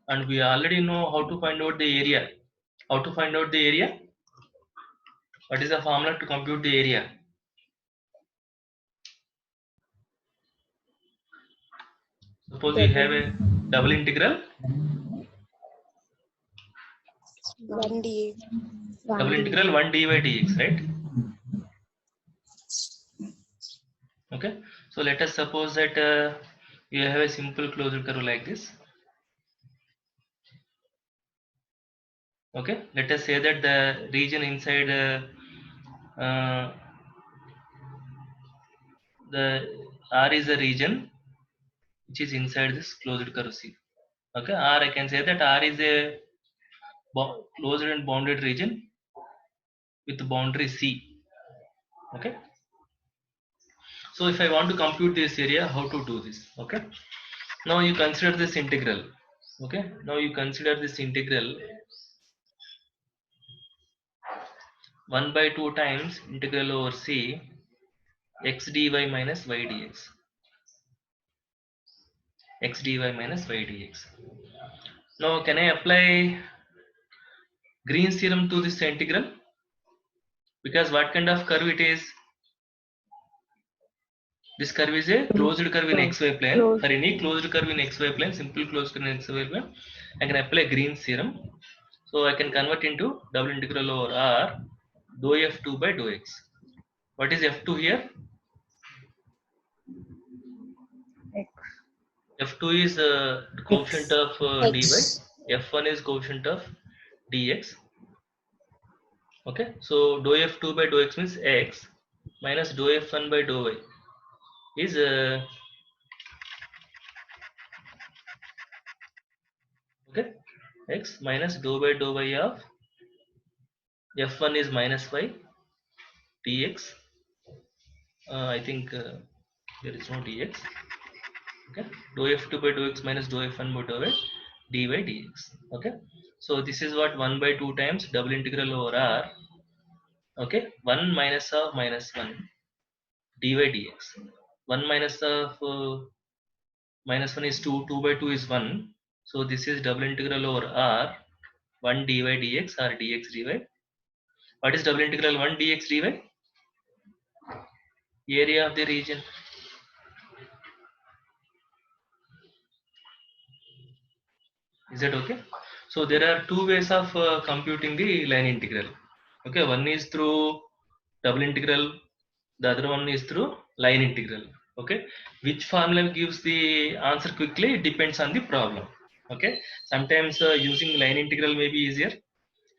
and we already know how to find out the area. How to find out the area? What is the formula to compute the area? Suppose we have a double integral. 1D. Double integral 1 dy dx, right? Okay. So let us suppose that you have a simple closed curve like this. Okay. Let us say that the region inside the R is a region which is inside this closed curve C. Okay. Or I can say that R is a closed and bounded region with boundary C. Okay. So if I want to compute this area, how to do this? Okay. Now you consider this integral. Okay. Now you consider this integral 1 by 2 times integral over C x dy minus y dx. X dy minus y dx. Now can I apply Green's theorem to this integral? Because what kind of curve it is? This curve is a closed curve in xy plane. For any closed curve in xy plane, simple closed curve in xy plane, I can apply Green's theorem. So I can convert into double integral over R dou f2 by dou x. What is f2 here? F2 is the coefficient of dy. F1 is coefficient of dx. Okay, so dou f2 by dou x means x minus dou f1 by dou y is okay, x minus dou by dou y of f1 is minus y dx. I think there is no dx. Okay, dou f2 by dou x minus dou f1 by dou y dy dx. Okay, so this is what 1 by 2 times double integral over r. Okay, 1 minus of minus 1 dy dx. 1 minus of minus 1 is 2, 2 by 2 is 1. So this is double integral over r 1 dy dx or dx dy. What is double integral 1 dx dy? Area of the region. Is that okay? So there are two ways of computing the line integral. Okay, one is through double integral, the other one is through line integral. Okay, which formula gives the answer quickly, it depends on the problem. Okay, sometimes using line integral may be easier,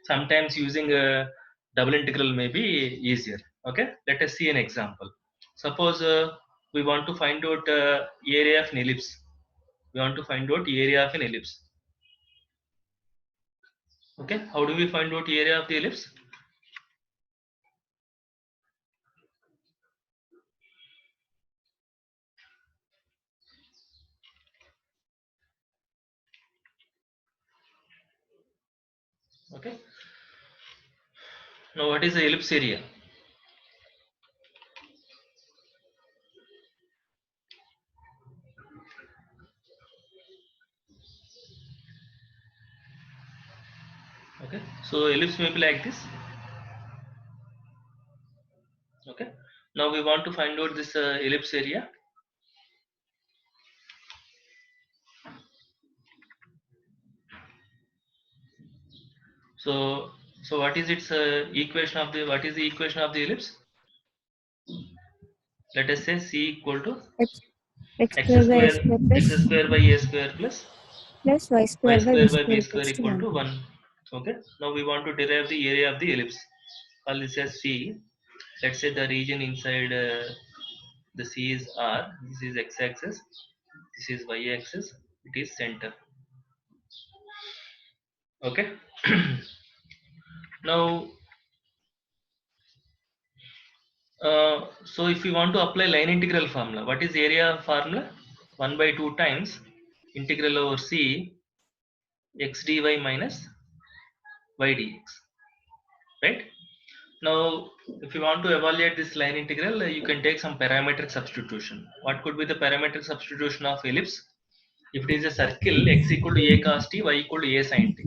sometimes using double integral may be easier. Okay, let us see an example. Suppose we want to find out area of an ellipse. We want to find out area of an ellipse. Okay, how do we find out area of the ellipse? Okay, now what is the ellipse area? Okay, so ellipse may be like this. Okay, now we want to find out this ellipse area. So what is its equation of the, what is the equation of the ellipse? Let us say C equal to X x square by square by a square plus y y square by square b by b square square equals to equal 1. to 1. Okay, now we want to derive the area of the ellipse. Call this as C. Let's say the region inside the C is R. This is x-axis. This is y-axis. It is center. Okay. Now, so if we want to apply line integral formula, what is area formula? 1 by 2 times integral over C x dy minus y dx. Right? Now, if you want to evaluate this line integral, you can take some parametric substitution. What could be the parametric substitution of ellipse? If it is a circle, x equal to a cos t, y equal to a sin t.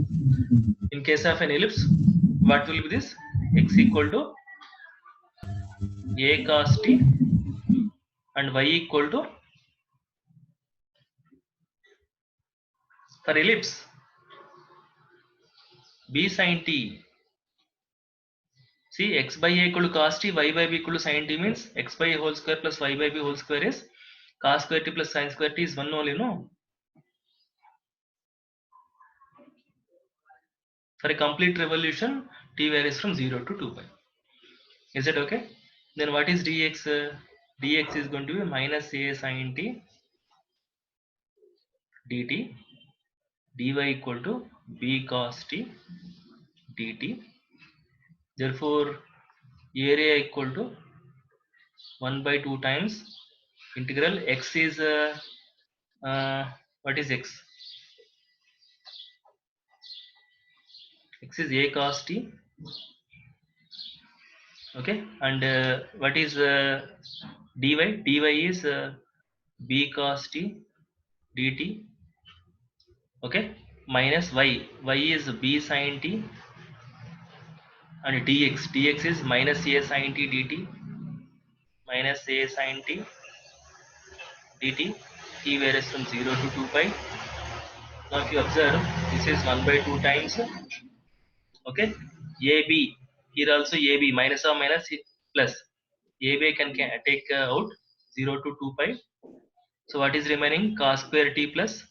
In case of an ellipse, what will be this? X equal to a cos t and y equal to, for ellipse, b sin t. See, x by a equal to cos t, y by b equal to sin t means x by a whole square plus y by b whole square is cos square t plus sin square t is 1 only, no? For a complete revolution, t varies from 0 to 2 pi. Is it okay? Then what is dx? Dx is going to be minus a sin t dt, dy equal to b cos t dt. Therefore, area equal to 1 by 2 times integral x is what is x? X is a cos t. Okay, and what is dy? Dy is b cos t dt. Okay, minus y. Y is b sin t, and dx is minus a sin t dt, minus a sin t dt. T varies from 0 to 2 pi. Now if you observe, this is 1 by 2 times. Okay, ab, here also ab, minus or minus plus, ab can take out 0 to 2 pi. So what is remaining? Cos square t plus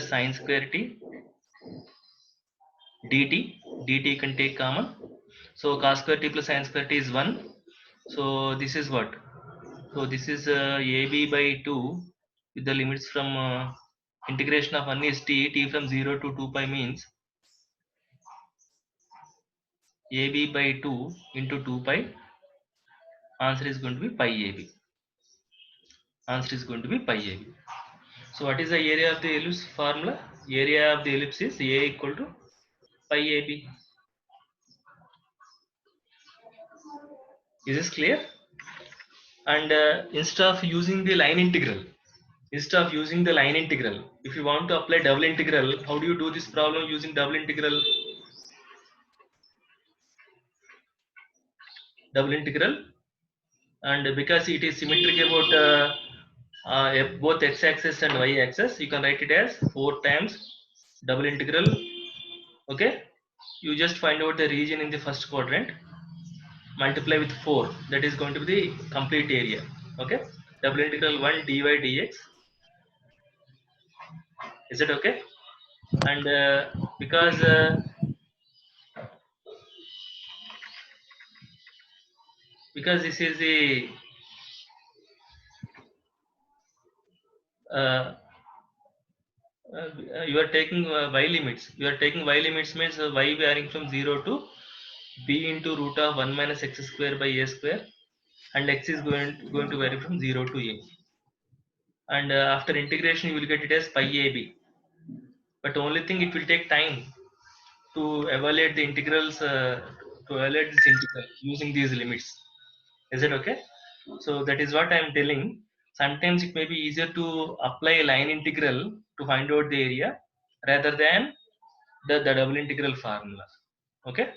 sin square t dt. Dt can take common, so cos square t plus sin square t is 1. So this is what? So this is ab by 2 with the limits from integration of 1 is t from 0 to 2 pi means ab by 2 into 2 pi. Answer is going to be pi ab. Answer is going to be pi ab. So what is the area of the ellipse formula? Area of the ellipse is a equal to pi ab. Is this clear? And instead of using the line integral, if you want to apply double integral, how do you do this problem using double integral? Double integral, and because it is symmetric about both x-axis and y-axis, you can write it as 4 times double integral. Okay, you just find out the region in the first quadrant, multiply with 4, that is going to be the complete area. Okay, double integral 1 dy dx. Is it okay? And because this is the uh, you are taking y limits. You are taking y limits means y varying from 0 to b into root of 1 minus x square by a square, and x is going to vary from 0 to a. And after integration, you will get it as pi ab. But only thing, it will take time to evaluate the integrals, to evaluate this integral using these limits. Is it okay? So that is what I am telling. Sometimes it may be easier to apply a line integral to find out the area rather than the double integral formula. Okay.